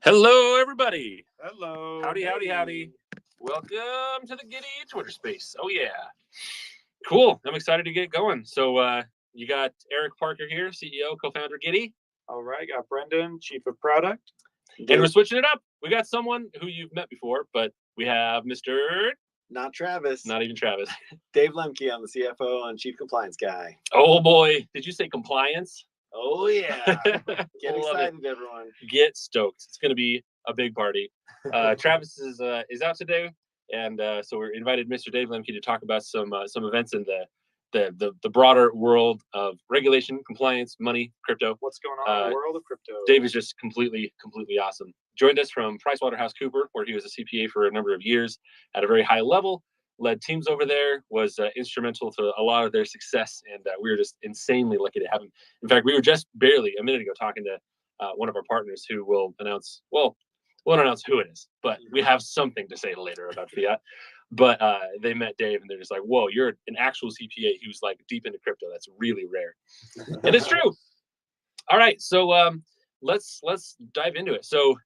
Hello, everybody. Hello. Howdy, howdy, howdy. Welcome to the Giddy Twitter space. Oh, yeah. Cool. I'm excited to get going. So you got Eric Parker here, CEO, co-founder Giddy. All right. Got Brendan, Chief of Product. And we're switching it up. We got someone who you've met before, but we have Mr. Not Travis. Not even Travis. Dave Lemke. I'm the CFO and Chief Compliance Guy. Oh, boy. Did you say compliance? Oh, yeah. Get Love excited, everyone. Get stoked. It's going to be a big party. Travis is out today, and so we're invited Mr. Dave Lemke to talk about some events in the broader world of regulation, compliance, money, crypto. What's going on in the world of crypto? Dave is just completely awesome. Joined us from PricewaterhouseCoopers, where he was a CPA for a number of years at a very high level. Led teams over there, was instrumental to a lot of their success, and we were just insanely lucky to have him. In fact, we were just barely a minute ago talking to one of our partners who will announce, well, won't announce who it is, but we have something to say later about fiat. But they met Dave, and they're just like, whoa, you're an actual CPA who's like deep into crypto. That's really rare. And it's true. All right, so let's dive into it. So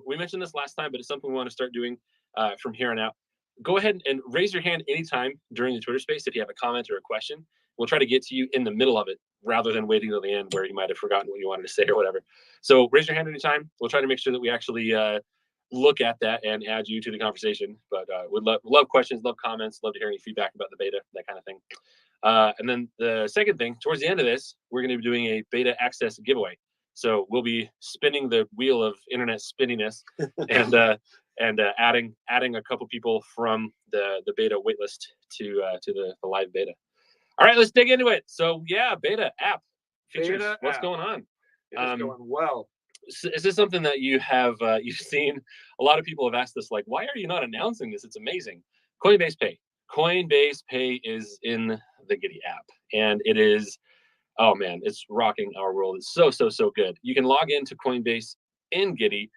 we mentioned this last time, but it's something we want to start doing from here on out. Go ahead and raise your hand anytime during the Twitter space if you have a comment or a question. We'll try to get to you in the middle of it rather than waiting till the end where you might have forgotten what you wanted to say or whatever. So raise your hand anytime. We'll try to make sure that we actually look at that and add you to the conversation. But we'd love questions, love comments, love to hear any feedback about the beta, that kind of thing. And then the second thing, towards the end of this, we're going to be doing a beta access giveaway. So we'll be spinning the wheel of internet spinniness and adding a couple people from the beta waitlist to the live beta. All right, let's dig into it. So yeah, beta app features. Beta What's app. going on? It's going well. Is this something that you have you've seen? A lot of people have asked us, like, why are you not announcing this? It's amazing. Coinbase Pay. Coinbase Pay is in the Giddy app, and it is, oh man, it's rocking our world. It's so good. You can log into Coinbase in Giddy,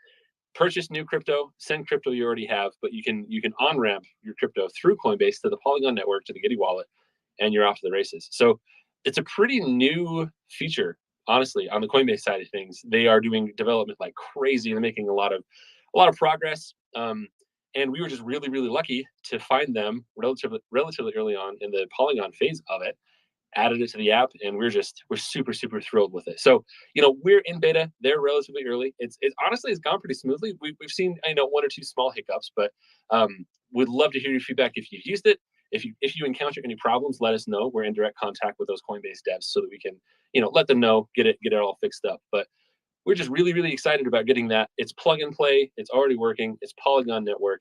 purchase new crypto, send crypto you already have, but you can on-ramp your crypto through Coinbase to the Polygon Network, to the Giddy wallet, and you're off to the races. So it's a pretty new feature, honestly, on the Coinbase side of things. They are doing development like crazy and making a lot of progress. And we were just really lucky to find them relatively early on in the Polygon phase of it, added it to the app, and we're super thrilled with it. So, we're in beta. They're relatively early. It's honestly, it's gone pretty smoothly. We've seen, one or two small hiccups, but we'd love to hear your feedback if you've used it. If you encounter any problems, let us know. We're in direct contact with those Coinbase devs so that we can, let them know, get it all fixed up. But we're just really excited about getting that. It's plug and play. It's already working. It's Polygon Network.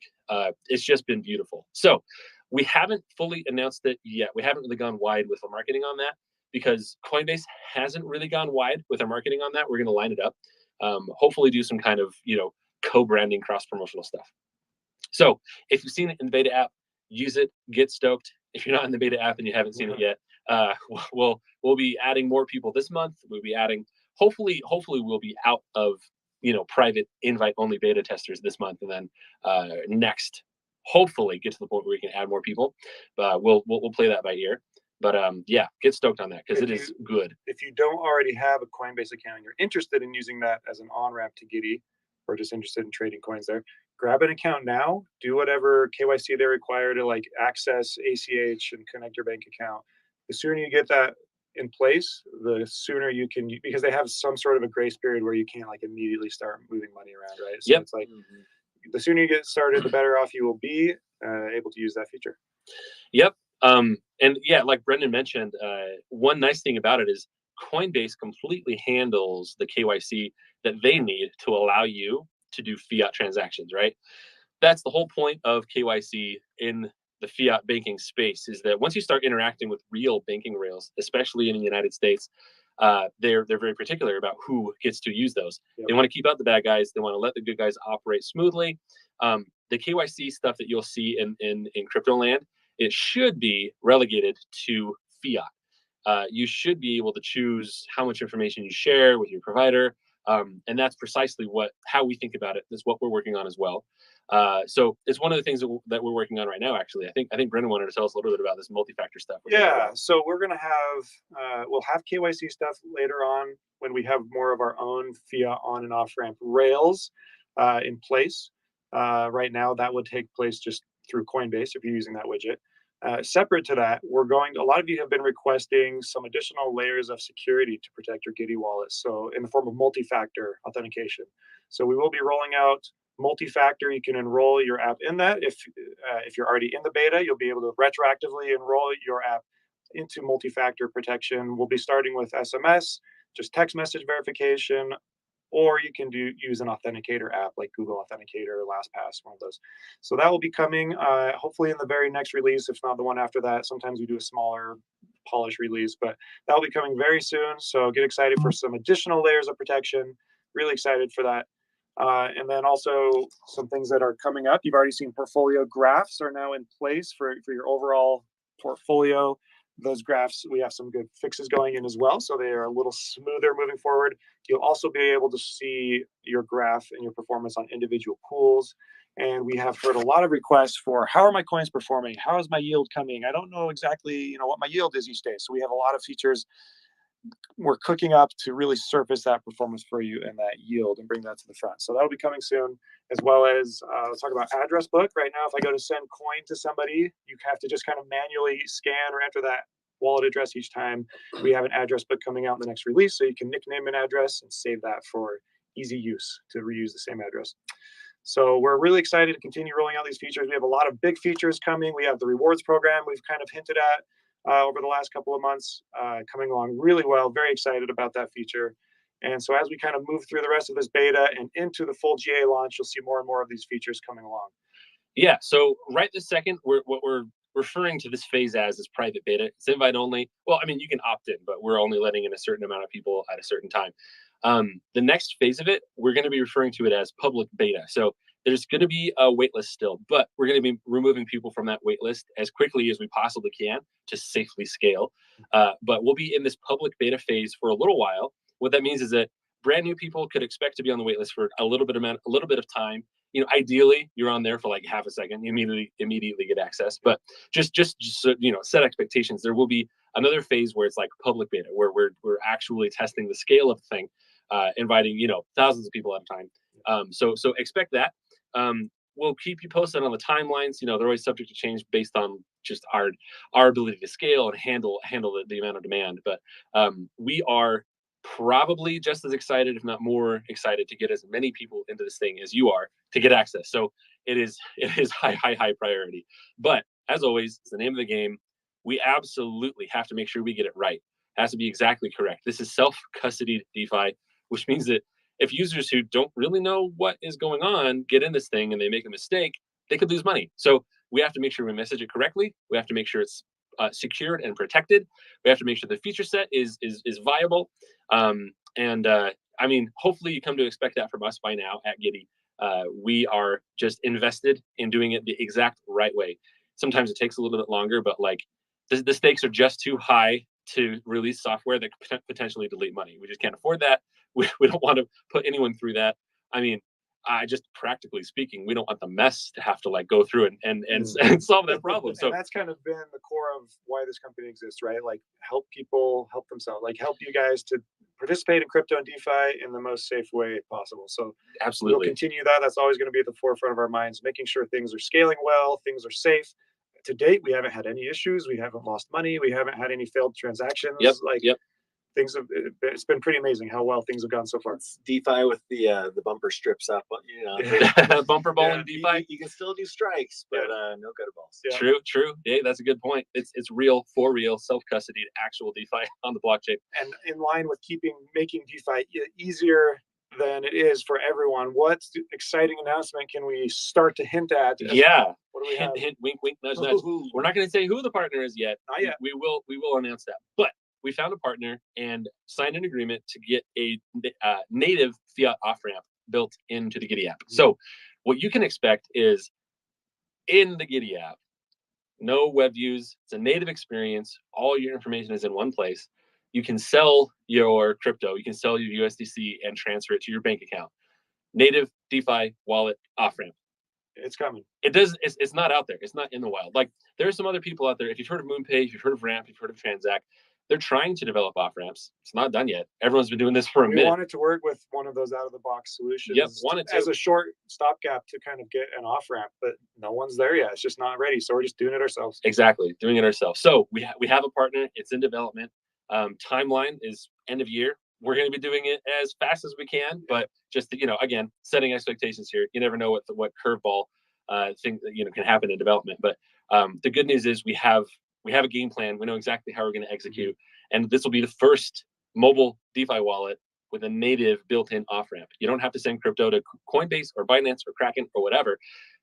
It's just been beautiful. So we haven't fully announced it yet. We haven't really gone wide with the marketing on that because Coinbase hasn't really gone wide with our marketing on that. We're going to line it up. Hopefully do some kind of, co-branding, cross-promotional stuff. So if you've seen it in the beta app, use it, get stoked. If you're not in the beta app and you haven't seen it yet, we'll be adding more people this month. We'll be adding, hopefully we'll be out of, private invite-only beta testers this month, and then next, hopefully get to the point where we can add more people. We'll play that by ear. But yeah, get stoked on that because it is good. If you don't already have a Coinbase account and you're interested in using that as an on-ramp to Giddy, or just interested in trading coins there, grab an account now, do whatever KYC they require to like access ACH and connect your bank account. The sooner you get that in place, the sooner you can, because they have some sort of a grace period where you can't like immediately start moving money around, right? So it's like the sooner you get started, the better off you will be able to use that feature. Yep. And yeah, like Brendan mentioned, one nice thing about it is Coinbase completely handles the KYC that they need to allow you to do fiat transactions, right? That's the whole point of KYC in the fiat banking space, is that once you start interacting with real banking rails, especially in the United States, they're very particular about who gets to use those. Yep. They want to keep out the bad guys. They want to let the good guys operate smoothly. The KYC stuff that you'll see in crypto land, it should be relegated to fiat. You should be able to choose how much information you share with your provider. And that's precisely how we think about it. That's what we're working on as well. So it's one of the things that we're working on right now, actually. I think Brendan wanted to tell us a little bit about this multi-factor stuff. Yeah, so we're going to have, we'll have KYC stuff later on when we have more of our own fiat on and off ramp rails. in place. Right now, that would take place just through Coinbase if you're using that widget. Separate to that, a lot of you have been requesting some additional layers of security to protect your Giddy wallet. So in the form of multi-factor authentication. So we will be rolling out multi-factor. You can enroll your app in that. If you're already in the beta, you'll be able to retroactively enroll your app into multi-factor protection. We'll be starting with SMS, just text message verification, or you can use an authenticator app like Google Authenticator or LastPass, one of those. So that will be coming hopefully in the very next release, if not the one after that. Sometimes we do a smaller polish release, but that will be coming very soon. So get excited for some additional layers of protection. Really excited for that. And then also some things that are coming up. You've already seen portfolio graphs are now in place for your overall portfolio. Those graphs, we have some good fixes going in as well, so they are a little smoother moving forward. You'll also be able to see your graph and your performance on individual pools. And we have heard a lot of requests for, how are my coins performing? How is my yield coming? I don't know exactly, what my yield is each day. So we have a lot of features we're cooking up to really surface that performance for you and that yield and bring that to the front. So that'll be coming soon, as well as let's talk about address book. Right now, if I go to send coin to somebody, you have to just kind of manually scan or enter that wallet address each time. We have an address book coming out in the next release, so you can nickname an address and save that for easy use to reuse the same address. So we're really excited to continue rolling out these features. We have a lot of big features coming. We have the rewards program we've kind of hinted at over the last couple of months, coming along really well. Very excited about that feature. And so as we kind of move through the rest of this beta and into the full GA launch, you'll see more and more of these features coming along. Yeah, so right this second, what we're referring to this phase as is private beta. It's invite only. Well, I mean, you can opt in, but we're only letting in a certain amount of people at a certain time. The next phase of it, we're going to be referring to it as public beta. So there's going to be a waitlist still, but we're going to be removing people from that waitlist as quickly as we possibly can to safely scale. But we'll be in this public beta phase for a little while. What that means is that brand new people could expect to be on the waitlist for a little bit of time. Ideally, you're on there for like half a second, you immediately get access. But just so, set expectations. There will be another phase where it's like public beta, where we're actually testing the scale of the thing, inviting thousands of people at a time. So expect that. We'll keep you posted on the timelines. They're always subject to change based on just our ability to scale and handle the amount of demand. But we are probably just as excited, if not more excited, to get as many people into this thing as you are to get access. So it is high priority. But as always, it's the name of the game. We absolutely have to make sure we get it right. It has to be exactly correct. This is self-custodied DeFi, which means that if users who don't really know what is going on get in this thing and they make a mistake, they could lose money. So we have to make sure we message it correctly. We have to make sure it's secured and protected. We have to make sure the feature set is viable. I mean, hopefully you come to expect that from us by now at Giddy. We are just invested in doing it the exact right way. Sometimes it takes a little bit longer, but like the stakes are just too high to release software that could potentially delete money. We just can't afford that. We don't want to put anyone through that. I mean, just practically speaking, we don't want the mess to have to like go through and solve that problem. So and that's kind of been the core of why this company exists, right? Like help people help themselves, like help you guys to participate in crypto and DeFi in the most safe way possible. So absolutely, we'll continue that. That's always going to be at the forefront of our minds, making sure things are scaling well, things are safe. To date, we haven't had any issues. We haven't lost money. We haven't had any failed transactions. Yep. It's been pretty amazing how well things have gone so far. It's DeFi with the bumper strips up, bumper bowling DeFi. You can still do strikes, but no gutter balls. Yeah. True. Yeah, that's a good point. It's real, for real, self-custodied, actual DeFi on the blockchain. And in line with making DeFi easier than it is for everyone, what exciting announcement can we start to hint at? Yeah. What do we have? Hint, wink, wink, nudge, nudge. We're not going to say who the partner is yet. Not yet. We will announce that. But we found a partner and signed an agreement to get a native fiat off-ramp built into the Giddy app. So what you can expect is in the Giddy app, no web views. It's a native experience. All your information is in one place. You can sell your crypto. You can sell your USDC and transfer it to your bank account. Native DeFi wallet off-ramp. It's coming. It's not out there. It's not in the wild. Like there are some other people out there. If you've heard of MoonPay, if you've heard of Ramp, you've heard of Transact, they're trying to develop off ramps. It's not done yet. Everyone's been doing this for a We minute. wanted to work with one of those out of the box solutions. Yep, wanted to. As a short stopgap to kind of get an off ramp, but no one's there yet. It's just not ready. So we're just doing it ourselves. Exactly, doing it ourselves. So we have a partner. It's in development. Timeline is end of year. We're going to be doing it as fast as we can, but just to, again, setting expectations here. You never know what curveball thing can happen in development. But the good news is we have a game plan. We know exactly how we're going to execute, and this will be the first mobile DeFi wallet with a native built-in off-ramp. You don't have to send crypto to Coinbase or Binance or Kraken or whatever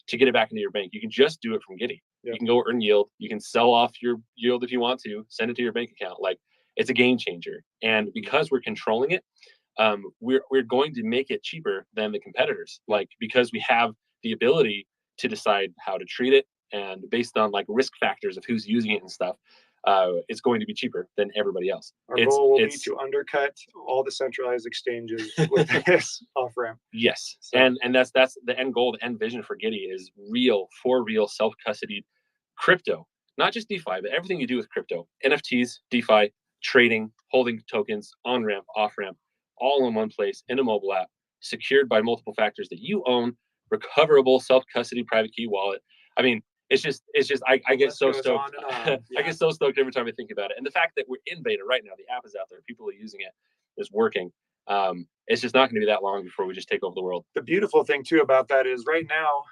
to get it back into your bank. You can just do it from Giddy. Yep. You can go earn yield. You can sell off your yield if you want to, send it to your bank account. Like, it's a game changer. And because we're controlling it, we're going to make it cheaper than the competitors. Like, because we have the ability to decide how to treat it, and based on like risk factors of who's using it and stuff, it's going to be cheaper than everybody else. Our goal will be to undercut all the centralized exchanges with this off ramp. Yes, So- and that's the end goal, the end vision for Giddy is real self-custodied crypto, not just DeFi, but everything you do with crypto, NFTs, DeFi, trading, holding tokens, on ramp, off ramp, all in one place in a mobile app, secured by multiple factors that you own, recoverable self-custody private key wallet. I mean, it's just I get so stoked. I get so stoked every time I think about it. And the fact that we're in beta right now, the app is out there, people are using it, it's working. It's just not going to be that long before we just take over the world. The beautiful thing too about that is right now,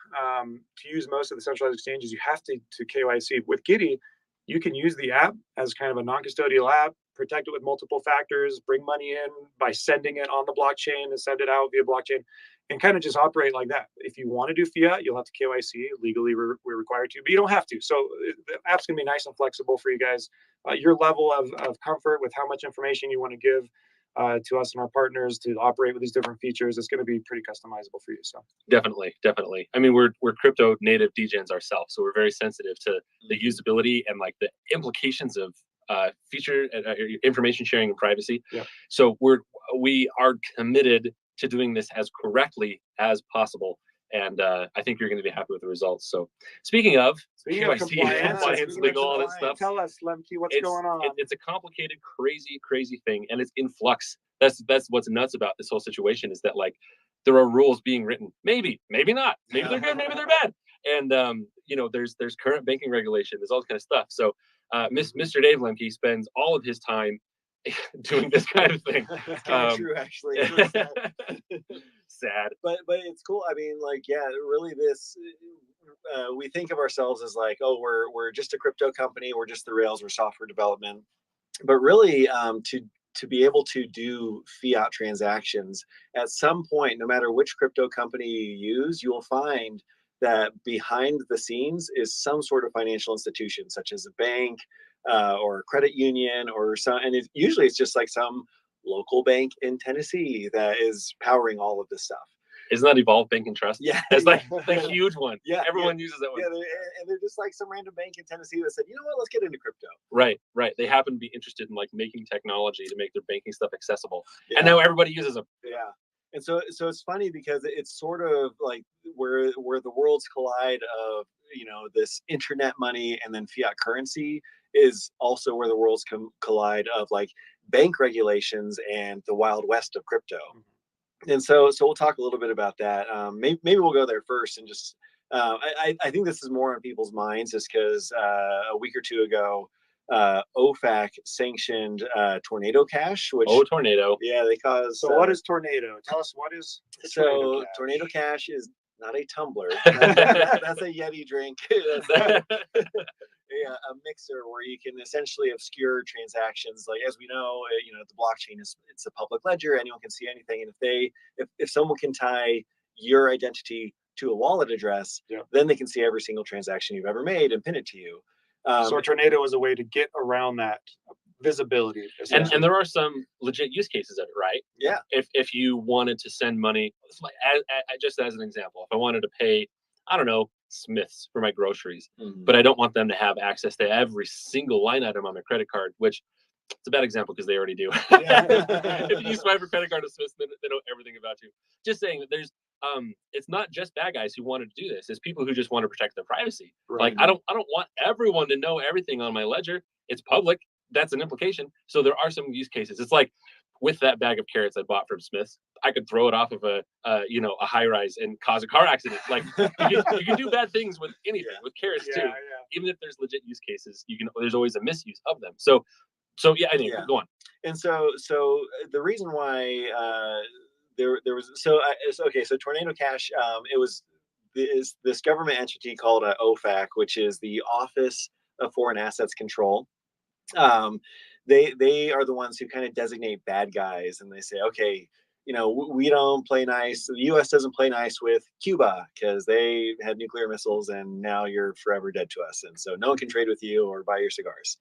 to use most of the centralized exchanges, you have to KYC. With Giddy, you can use the app as kind of a non-custodial app, protect it with multiple factors, bring money in by sending it on the blockchain and send it out via blockchain, and kind of just operate like that. If you want to do fiat, you'll have to KYC. Legally, we're required to, but you don't have to. So the app's going to be nice and flexible for you guys. Your level of comfort with how much information you want to give to us and our partners to operate with these different features, it's going to be pretty customizable for you. So definitely. I mean, we're crypto native degens ourselves, so we're very sensitive to the usability and like the implications of feature information sharing and privacy. Yep. So we are committed to doing this as correctly as possible, and I think you're going to be happy with the results. So speaking of compliance, legal, all that stuff. Tell us, Lemke, what's going on? It's a complicated, crazy thing, and it's in flux. That's what's nuts about this whole situation, is that like there are rules being written. Maybe not. Maybe they're good. Maybe they're bad. And there's current banking regulation. There's all this kind of stuff. So Mr. Dave Lemke spends all of his time doing this kind of thing. It's kind of true, actually. Sad. But it's cool. I mean, like, yeah, really, this we think of ourselves as like, oh, we're just a crypto company. We're just the rails. We're software development. But really, to be able to do fiat transactions at some point, no matter which crypto company you use, you will find that behind the scenes is some sort of financial institution, such as a bank or a credit union or some, and usually it's just like some local bank in Tennessee that is powering all of this stuff. Isn't that Evolve Bank and Trust? Yeah, it's like the huge one. Yeah, everyone uses that one. Yeah, and they're just like some random bank in Tennessee that said, you know what, let's get into crypto. Right. They happen to be interested in like making technology to make their banking stuff accessible, and now everybody uses them. Yeah. And so it's funny because it's sort of like where the worlds collide of, this internet money and then fiat currency is also where the worlds collide of like bank regulations and the wild west of crypto. And so we'll talk a little bit about that. Maybe we'll go there first and just I think this is more on people's minds just because a week or two ago, OFAC sanctioned Tornado Cash, which Tornado. Yeah, they caused. So what is Tornado? Tell us what is Tornado Cash is not a tumbler. That's a Yeti drink. That's a mixer where you can essentially obscure transactions. Like, as we know, the blockchain it's a public ledger. Anyone can see anything, and if someone can tie your identity to a wallet address, then they can see every single transaction you've ever made and pin it to you. So Tornado is a way to get around that visibility. And there are some legit use cases of it, right? Yeah. If you wanted to send money, just as an example, if I wanted to pay, I don't know, Smiths for my groceries, but I don't want them to have access to every single line item on my credit card, which it's a bad example because they already do. If you swipe a credit card to Smiths, they know everything about you. Just saying that there's it's not just bad guys who wanted to do this. It's people who just want to protect their privacy. Right. Like I don't want everyone to know everything on my ledger. It's public. that's an implication. So there are some use cases. It's like with that bag of carrots I bought from Smith's, I could throw it off of a high rise and cause a car accident. Like you can do bad things with anything, with carrots too. Yeah. Even if there's legit use cases, there's always a misuse of them. So yeah, anyway, go on. And so the reason why there was so Tornado Cash, it was this government entity called OFAC, which is the Office of Foreign Assets Control. They are the ones who kind of designate bad guys, and they say, okay, we don't play nice. The U.S. doesn't play nice with Cuba because they had nuclear missiles, and now you're forever dead to us, and so no one can trade with you or buy your cigars.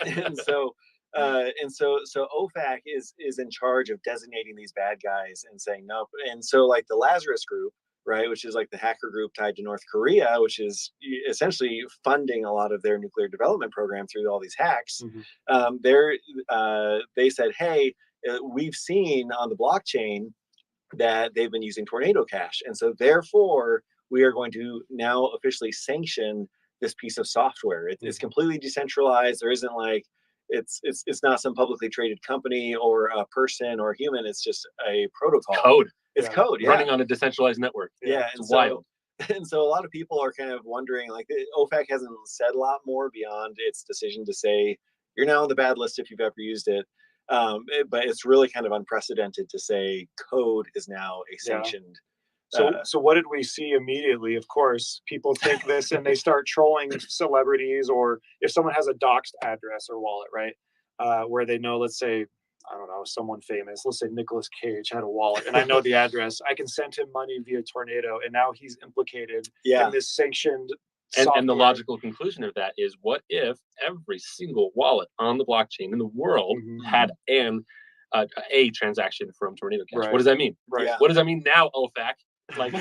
And so OFAC is in charge of designating these bad guys and saying nope. And so like the Lazarus Group, right, which is like the hacker group tied to North Korea, which is essentially funding a lot of their nuclear development program through all these hacks. They said, hey, we've seen on the blockchain that they've been using Tornado Cash, and so therefore we are going to now officially sanction this piece of software. It's completely decentralized. There isn't like it's not some publicly traded company or a person or a human. It's just a protocol. Code. It's code, running on a decentralized network. It's wild. And so a lot of people are kind of wondering, like, OFAC hasn't said a lot more beyond its decision to say you're now on the bad list if you've ever used it. But it's really kind of unprecedented to say code is now a sanctioned. So what did we see immediately? Of course, people take this and they start trolling celebrities, or if someone has a doxed address or wallet, right? Where they know, let's say, I don't know, someone famous, let's say Nicolas Cage had a wallet and I know the address, I can send him money via Tornado, and now he's implicated in this sanctioned and the logical conclusion of that is, what if every single wallet on the blockchain in the world had a transaction from Tornado Cash? What does that mean? What does that mean now, OFAC? Like,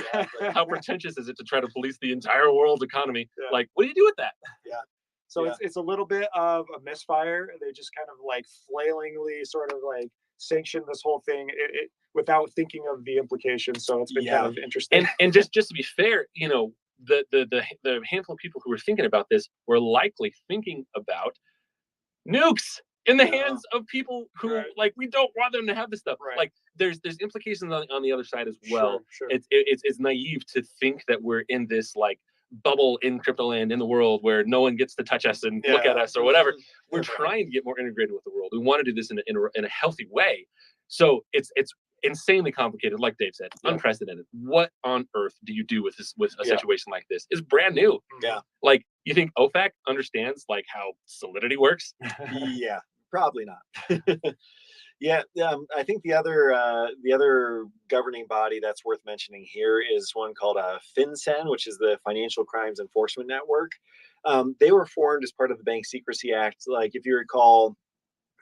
how pretentious is it to try to police the entire world economy? Like, what do you do with that? So it's a little bit of a misfire. They just kind of like flailingly sort of like sanction this whole thing without thinking of the implications. So it's been kind of interesting. And just to be fair, the handful of people who were thinking about this were likely thinking about nukes in the hands of people who like, we don't want them to have this stuff. Like there's implications on the other side as well. It's naive to think that we're in this like bubble in crypto land in the world where no one gets to touch us and look at us or whatever. We're trying to get more integrated with the world. We want to do this in a healthy way. So it's insanely complicated, like Dave said, unprecedented. What on earth do you do with a situation like this? It's brand new. Like, you think OFAC understands like how Solidity works? Probably not. I think the other governing body that's worth mentioning here is one called FinCEN, which is the Financial Crimes Enforcement Network. They were formed as part of the Bank Secrecy Act. Like, if you recall,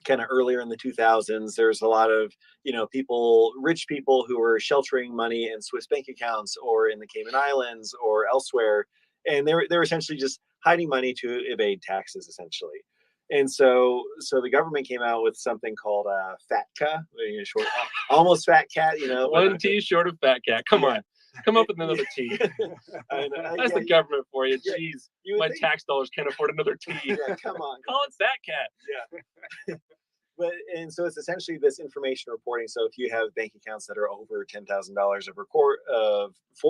kind of earlier in the 2000s, there's a lot of rich people who were sheltering money in Swiss bank accounts or in the Cayman Islands or elsewhere, and they were essentially just hiding money to evade taxes, essentially. And so the government came out with something called FATCA, short, almost Fat Cat, One T short of Fat Cat. Come on, come up with another T. That's the government for you. Jeez, my tax dollars can't afford another T. Come on, call it Fat Cat. And so it's essentially this information reporting. So if you have bank accounts that are over $10,000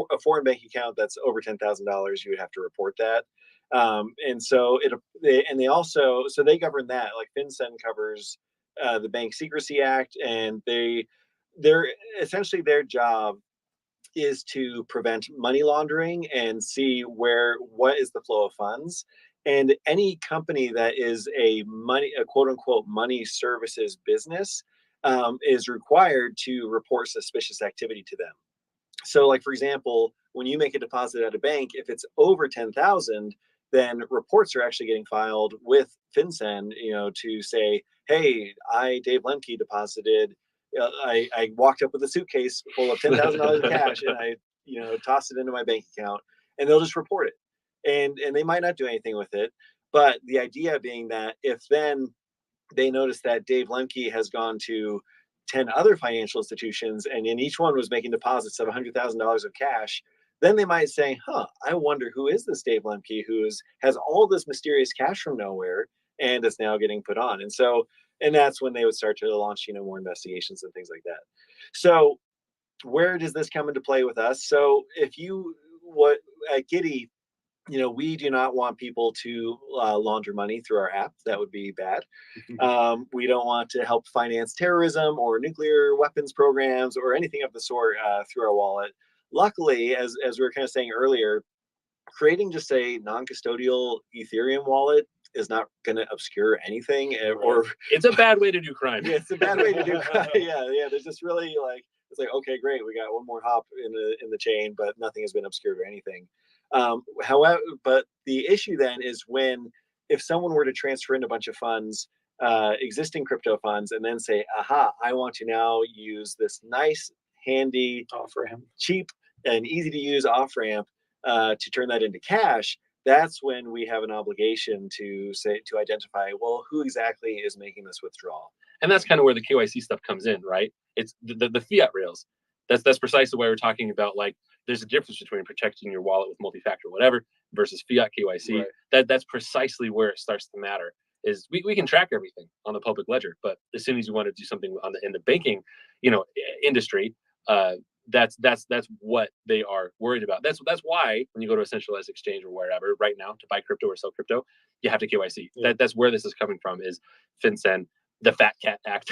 a foreign bank account that's over $10,000, you would have to report that. And so they govern that. Like, FinCEN covers the Bank Secrecy Act, and they're essentially, their job is to prevent money laundering and see what is the flow of funds. And any company that is a quote unquote money services business is required to report suspicious activity to them. So, like, for example, when you make a deposit at a bank, if it's over 10,000, then reports are actually getting filed with FinCEN, to say, hey, Dave Lemke, deposited. I walked up with a suitcase full of $10,000 of cash, and I, tossed it into my bank account, and they'll just report it. And they might not do anything with it, but the idea being that if then they notice that Dave Lemke has gone to 10 other financial institutions, and in each one was making deposits of $100,000 of cash, then they might say, I wonder who is this Dave Lemke who has all this mysterious cash from nowhere, and it's now getting put on. And that's when they would start to launch, more investigations and things like that. So where does this come into play with us? So what at Giddy, we do not want people to launder money through our app. That would be bad. We don't want to help finance terrorism or nuclear weapons programs or anything of the sort through our wallet. Luckily, as we were kind of saying earlier, creating just a non-custodial Ethereum wallet is not going to obscure anything, or it's a bad way to do crime. Yeah, it's a bad way to do crime. Yeah. There's just really it's like, okay, great, we got one more hop in the chain, but nothing has been obscured or anything. However, but the issue then is if someone were to transfer in a bunch of funds, existing crypto funds, and then say, aha, I want to now use this nice, handy, off-ramp, cheap, and easy to use off-ramp to turn that into cash. That's when we have an obligation to identify, well, who exactly is making this withdrawal. And that's kind of where the KYC stuff comes in, right? It's the fiat rails. That's precisely why we're talking about, like, there's a difference between protecting your wallet with multi-factor whatever versus fiat KYC. Right. That's precisely where it starts to matter. Is we can track everything on the public ledger, but as soon as you want to do something in the banking, industry, that's what they are worried about. That's why when you go to a centralized exchange or wherever right now to buy crypto or sell crypto, you have to KYC. Yeah. That's where this is coming from. Is FinCEN, the Fat Cat Act,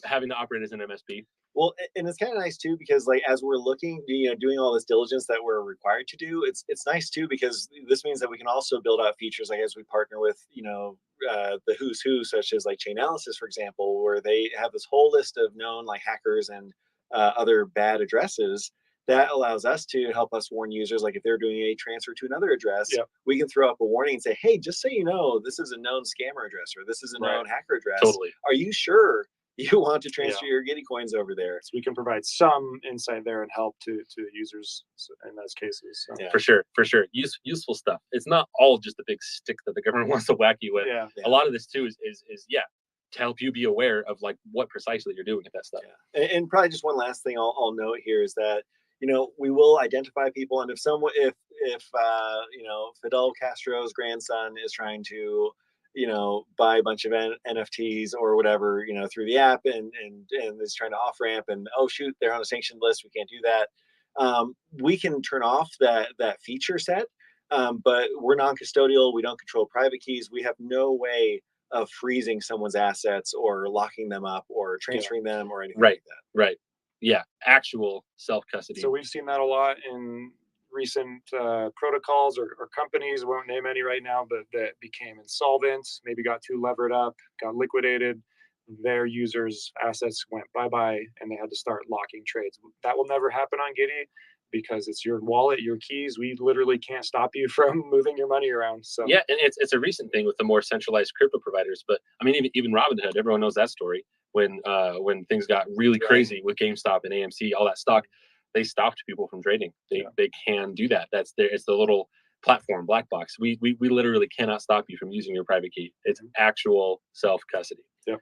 having to operate as an MSP. Well, and it's kind of nice too, because like as we're looking, doing all this diligence that we're required to do, it's nice too, because this means that we can also build out features like as we partner with the who's who, such as like Chainalysis, for example, where they have this whole list of known like hackers and other bad addresses. That allows us to help us warn users, like if they're doing a transfer to another address, we can throw up a warning and say, hey, just so you know, this is a known scammer address, or this is a known hacker address. Totally. Are you sure you want to transfer your Giddy coins over there? So we can provide some insight there and help to users in those cases. So. Yeah. For sure. Useful stuff. It's not all just the big stick that the government wants to whack you with. Yeah. A lot of this too is to help you be aware of like what precisely you're doing with that stuff. Yeah. And probably just one last thing I'll note here is that we will identify people, and if Fidel Castro's grandson is trying to buy a bunch of NFTs or whatever, through the app and is trying to off ramp, and oh shoot, they're on a sanctioned list, we can't do that. We can turn off that feature set, but we're non-custodial. We don't control private keys. We have no way of freezing someone's assets or locking them up or transferring them or anything like that. Right. Yeah. Actual self-custody. So we've seen that a lot in recent protocols or companies, won't name any right now, but that became insolvent, maybe got too levered up, got liquidated. Their users' assets went bye-bye, and they had to start locking trades. That will never happen on Giddy because it's your wallet, your keys. We literally can't stop you from moving your money around. So yeah, and it's a recent thing with the more centralized crypto providers. But I mean, even Robinhood, everyone knows that story. When things got really crazy with GameStop and AMC, all that stock, they stopped people from trading. They can do that. It's the little platform black box. We literally cannot stop you from using your private key. It's actual self custody. Yeah.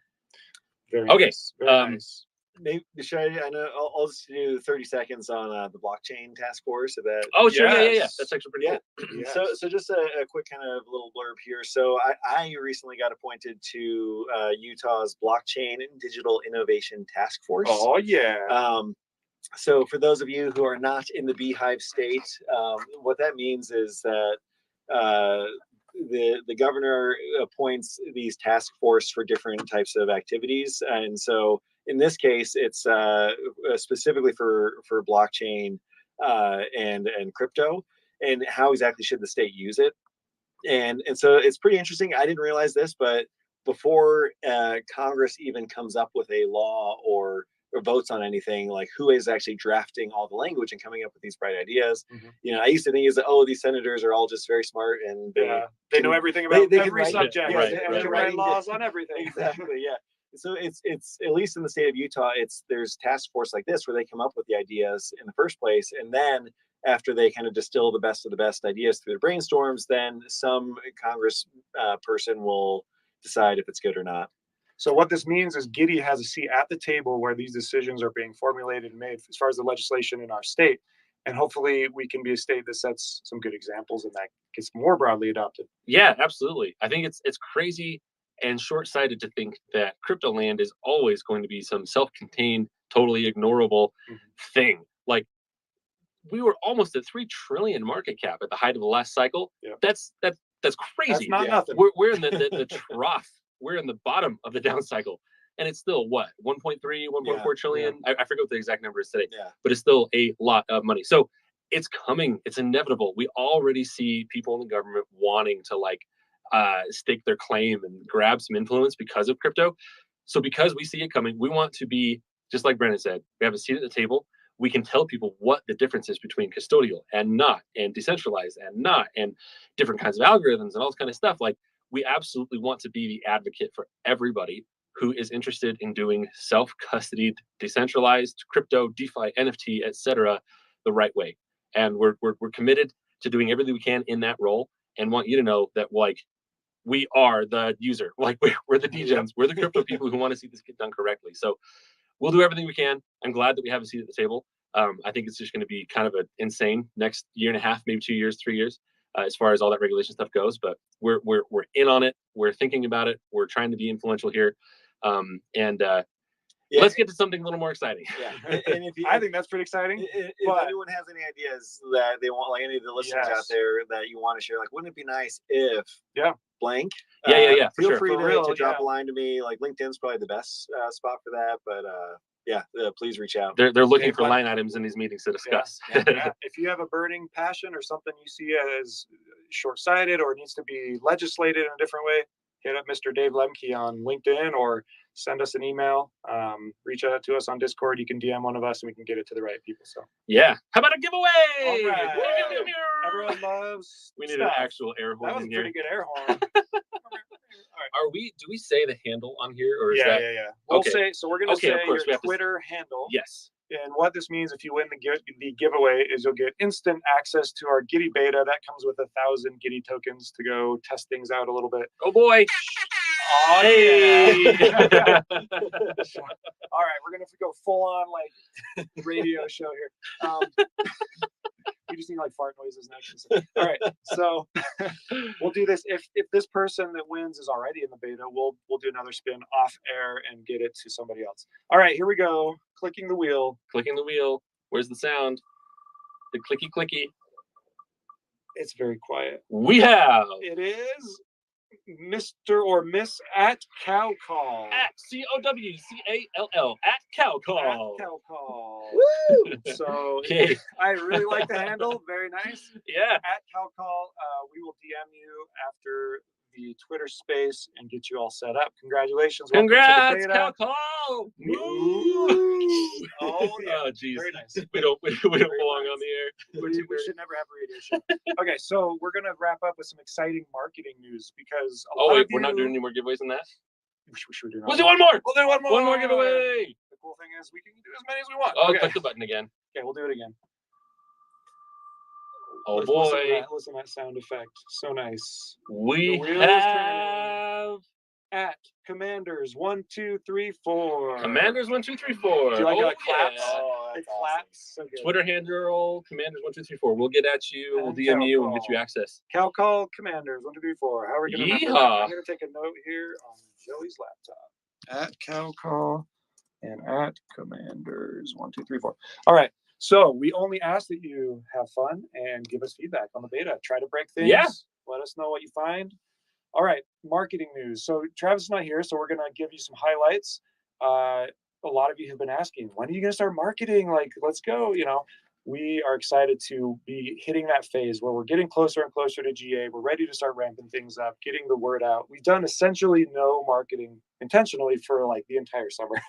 Very okay. Nice. Very nice. Maybe I know I'll just do 30 seconds on the blockchain task force. That sure. Yeah. That's actually pretty cool. Yes. So just a quick kind of little blurb here. So I recently got appointed to Utah's Blockchain and Digital Innovation Task Force. Oh yeah. So for those of you who are not in the Beehive state, what that means is that the governor appoints these task force for different types of activities, and so in this case, it's specifically for blockchain and crypto, and how exactly should the state use it. And so it's pretty interesting. I didn't realize this, but before Congress even comes up with a law or votes on anything, like who is actually drafting all the language and coming up with these bright ideas. Mm-hmm. I used to think is that, these senators are all just very smart and they know everything about every subject. They can write laws on everything. Exactly. Yeah. So it's at least in the state of Utah, there's task force like this where they come up with the ideas in the first place, and then after they kind of distill the best of the best ideas through their brainstorms, then some Congress person will decide if it's good or not. So what this means is Giddy has a seat at the table where these decisions are being formulated and made as far as the legislation in our state. And hopefully we can be a state that sets some good examples and that gets more broadly adopted. Yeah, absolutely. I think it's crazy and short-sighted to think that crypto land is always going to be some self-contained, totally ignorable thing. Like, we were almost at 3 trillion market cap at the height of the last cycle. Yep. That's That's crazy. not nothing. We're in the trough. We're in the bottom of the down cycle. And it's still what, 1.3, 1.4 trillion? I forget what the exact number is today, but it's still a lot of money. So it's coming. It's inevitable. We already see people in the government wanting to like stake their claim and grab some influence because of crypto. So because we see it coming, we want to be, just like Brennan said, we have a seat at the table. We can tell people what the difference is between custodial and not, and decentralized and not, and different kinds of algorithms and all this kind of stuff. Like, we absolutely want to be the advocate for everybody who is interested in doing self-custodied, decentralized crypto, DeFi, NFT, etc., the right way. And we're committed to doing everything we can in that role, and want you to know that like we are the user, like we're the degens, we're the crypto people who want to see this get done correctly. So we'll do everything we can. I'm glad that we have a seat at the table. I think it's just going to be kind of an insane next year and a half, maybe 2 years, 3 years, as far as all that regulation stuff goes. But we're in on it. We're thinking about it. We're trying to be influential here. Let's get to something a little more exciting. Yeah, and if you, I think that's pretty exciting. If anyone has any ideas that they want, like any of the listeners out there that you want to share, like, wouldn't it be nice if blank? Yeah. Feel free to drop a line to me. Like, LinkedIn's probably the best spot for that. But please reach out. They're looking for line items in these meetings to discuss. If you have a burning passion or something you see as short-sighted or needs to be legislated in a different way, hit up Mr. Dave Lemke on LinkedIn or send us an email. Reach out to us on Discord. You can DM one of us and we can get it to the right people. So yeah, how about a giveaway? All right. Everyone loves. We need an actual air horn. That was in a here. pretty good air horn. Are we? Do we say the handle on here, or is yeah. We'll okay. say so. We're gonna say of course, your Twitter handle. Yes. And what this means, if you win the giveaway, is you'll get instant access to our Giddy beta. That comes with 1,000 Giddy tokens to go test things out a little bit. Oh boy! Oh yeah! All right, we're gonna go full on like radio show here. We just need like fart noises next. All right, so we'll do this. If this person that wins is already in the beta, we'll do another spin off air and get it to somebody else. All right, here we go. Clicking the wheel. Clicking the wheel. Where's the sound? The clicky clicky. It's very quiet. We have. It is Mr. or Miss at Cow Call. At COWCALL at Cow Call. At Cow Call. Woo! So Okay. I really like the handle. Very nice. Yeah. At Cow Call. We will DM you after the Twitter space and get you all set up. Congratulations. Congrats, Cow Call. Oh yeah. Geez. Very nice. We don't belong on the air. We should never have a radio show. Okay, so we're gonna wrap up with some exciting marketing news because we're not doing any more giveaways than that. We should do. We'll do one more. We'll do one more. One more giveaway. The cool thing is we can do as many as we want. Oh, okay. click the button again. Okay, we'll do it again. Oh boy! Listen to that sound effect. So nice. We have at Commanders 1 2 3 4. Commanders 1 2 3 4. Do you like claps? Yeah. Oh, It that's claps. So good. Twitter handle Commanders 1 2 3 4. We'll get at you. We'll And DM you Cow and get you access. Cow Call Commanders 1 2 3 4. How are we gonna remember that? Yeehaw. I'm gonna take a note here on Joey's laptop. At Cow Call and at Commanders 1 2 3 4. All right. So we only ask that you have fun and give us feedback on the beta. Try to break things. Yeah. Let us know what you find. All right, marketing news. So Travis is not here, so we're gonna give you some highlights. A lot of you have been asking, when are you gonna start marketing? Like, let's go. We are excited to be hitting that phase where we're getting closer and closer to GA. We're ready to start ramping things up, getting the word out. We've done essentially no marketing intentionally for like the entire summer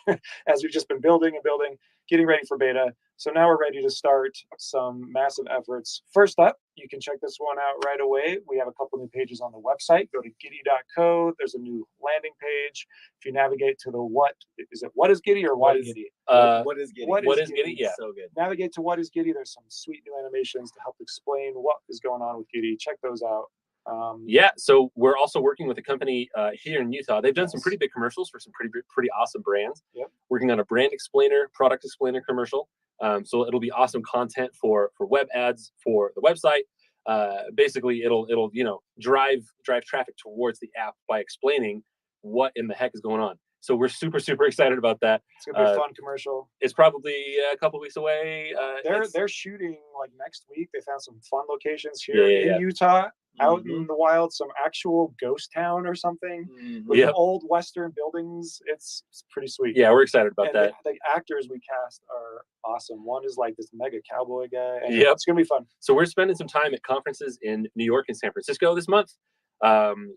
as we've just been building and building, getting ready for beta. So now we're ready to start some massive efforts. First up, you can check this one out right away. We have a couple new pages on the website. Go to giddy.co. There's a new landing page. If you navigate to the what is Giddy or why is Giddy? What is Giddy? What is Giddy? Yeah. So good. Navigate to what is Giddy. There's some sweet new animations to help explain what is going on with Giddy. Check those out. Yeah, so we're also working with a company here in Utah. They've done some pretty big commercials for some pretty awesome brands. Yep. Working on a brand explainer, product explainer commercial. So it'll be awesome content for web ads for the website. Basically, it'll drive traffic towards the app by explaining what in the heck is going on. So we're super excited about that. It's gonna be a fun commercial. It's probably a couple weeks away. They're shooting like next week. They found some fun locations here in Utah, out in the wild, some actual ghost town or something with old Western buildings. It's pretty sweet. Yeah, we're excited about that. The actors we cast are awesome. One is like this mega cowboy guy. And it's gonna be fun. So we're spending some time at conferences in New York and San Francisco this month.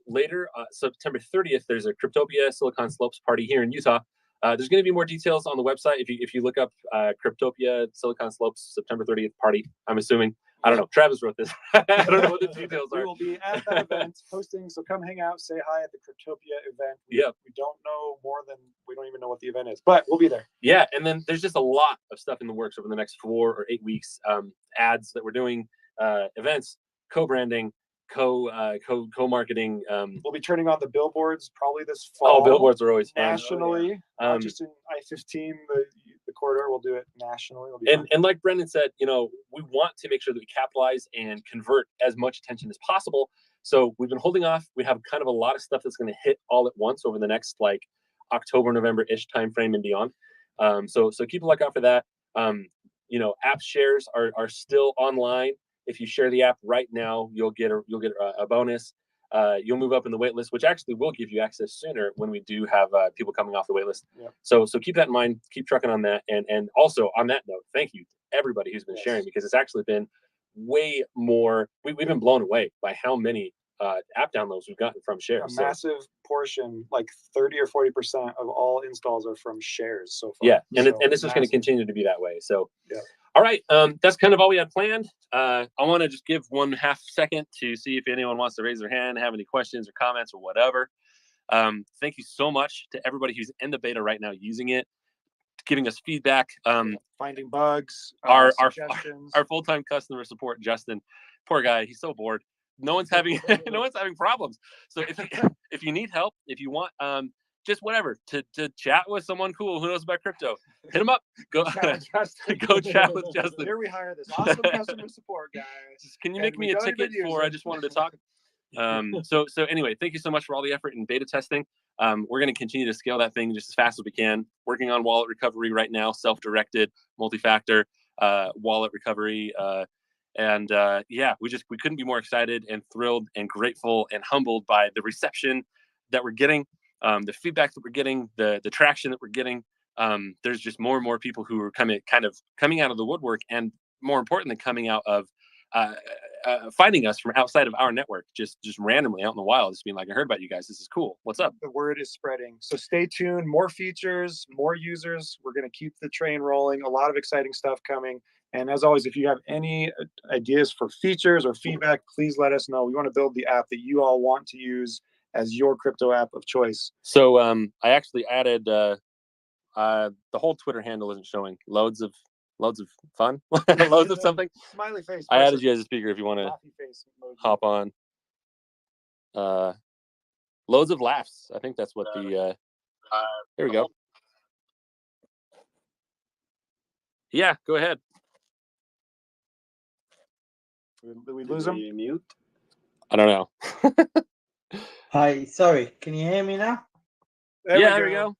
Later, September 30th, there's a Cryptopia Silicon Slopes party here in Utah. There's going to be more details on the website if you look up Cryptopia Silicon Slopes September 30th party. I'm assuming. I don't know. Travis wrote this. I don't know what the details are. We will be at that event hosting, so come hang out, say hi at the Cryptopia event. We don't know more than we don't even know what the event is, but we'll be there. Yeah, and then there's just a lot of stuff in the works over the next 4 or 8 weeks. Ads that we're doing, events, co-branding, co-marketing. We'll be turning on the billboards probably this fall. Oh, billboards are always fun. Nationally, not just in I-15, the corridor. We'll do it nationally. And like Brendan said, we want to make sure that we capitalize and convert as much attention as possible. So we've been holding off. We have kind of a lot of stuff that's going to hit all at once over the next like October, November-ish timeframe and beyond. So keep a lookout for that. App shares are still online. If you share the app right now, you'll get a bonus. You'll move up in the wait list, which actually will give you access sooner when we do have people coming off the wait list. Yep. So keep that in mind. Keep trucking on that. And also on that note, thank you to everybody who's been sharing, because it's actually been way more. We've been blown away by how many app downloads we've gotten from shares. A massive portion, like 30 or 40% of all installs are from shares so far. Yeah, and this is going to continue to be that way. So. Yeah. All right, that's kind of all we had planned. I want to just give 1/2 second to see if anyone wants to raise their hand, have any questions or comments or whatever. Thank you so much to everybody who's in the beta right now using it, giving us feedback. Finding bugs, our full-time customer support, Justin, poor guy, he's so bored. No one's having problems. So if you need help, if you want just whatever to chat with someone cool who knows about crypto, hit him up. Go chat with Justin. Here we hire this awesome customer support guy. Can you make me a ticket for I just wanted to talk? So anyway, thank you so much for all the effort in beta testing. We're going to continue to scale that thing just as fast as we can. Working on wallet recovery right now, self-directed, multi-factor wallet recovery. We couldn't be more excited and thrilled and grateful and humbled by the reception that we're getting. The feedback that we're getting, the traction that we're getting. There's just more and more people who are coming out of the woodwork, and more importantly, coming out of finding us from outside of our network, just randomly out in the wild, just being like, I heard about you guys. This is cool. What's up? The word is spreading. So stay tuned. More features, more users. We're going to keep the train rolling. A lot of exciting stuff coming. And as always, if you have any ideas for features or feedback, please let us know. We want to build the app that you all want to use as your crypto app of choice. So I actually added the whole Twitter handle isn't showing. Loads of fun, loads of something. Smiley face. I added you as a speaker if you want to hop on. Loads of laughs. I think that's what the. Here we go. Yeah, go ahead. Did we lose him? Mute? I don't know. Hi, sorry, can you hear me now? There we go.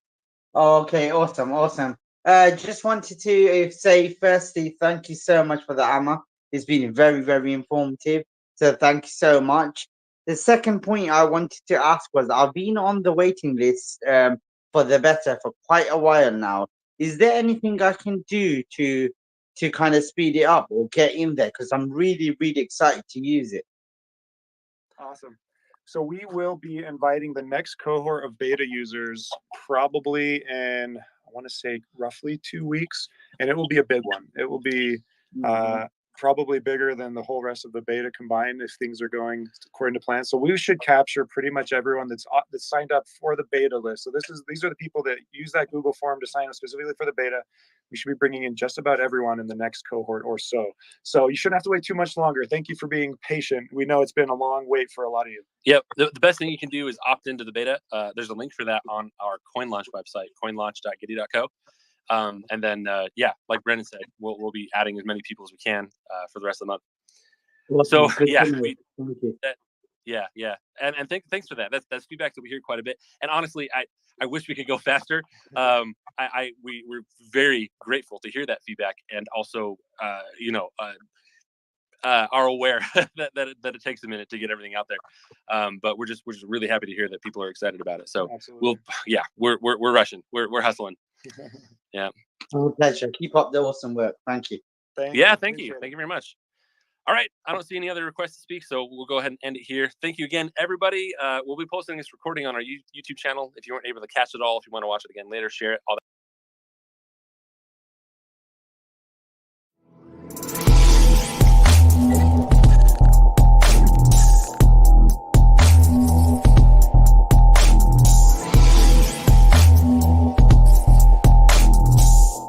Oh, okay, awesome. Just wanted to say firstly, thank you so much for the Amma. It's been very, very informative. So thank you so much. The second point I wanted to ask was, I've been on the waiting list for the beta for quite a while now. Is there anything I can do to kind of speed it up or get in there? Because I'm really, really excited to use it. Awesome. So we will be inviting the next cohort of beta users probably in, I want to say, roughly 2 weeks, and it will be a big one. It will be probably bigger than the whole rest of the beta combined if things are going according to plan. So we should capture pretty much everyone that's signed up for the beta list. So these are the people that use that Google form to sign up specifically for the beta. We should be bringing in just about everyone in the next cohort or so. So you shouldn't have to wait too much longer. Thank you for being patient. We know it's been a long wait for a lot of you. Yep. The best thing you can do is opt into the beta. There's a link for that on our CoinLaunch website, coinlaunch.giddy.co. And then yeah, like Brendan said, we'll be adding as many people as we can for the rest of the month. Awesome. So Good yeah, to know. Thank you. yeah, and thanks for that. That's feedback that we hear quite a bit. And honestly, I wish we could go faster. We're very grateful to hear that feedback, and also are aware that it takes a minute to get everything out there. But we're just really happy to hear that people are excited about it. So Absolutely. we're rushing. We're hustling. Yeah. My pleasure. Keep up the awesome work. Thank you. Thank you very much. All right, I don't see any other requests to speak, so we'll go ahead and end it here. Thank you again, everybody. We'll be posting this recording on our YouTube channel. If you weren't able to catch it all, if you want to watch it again later, share it, all that.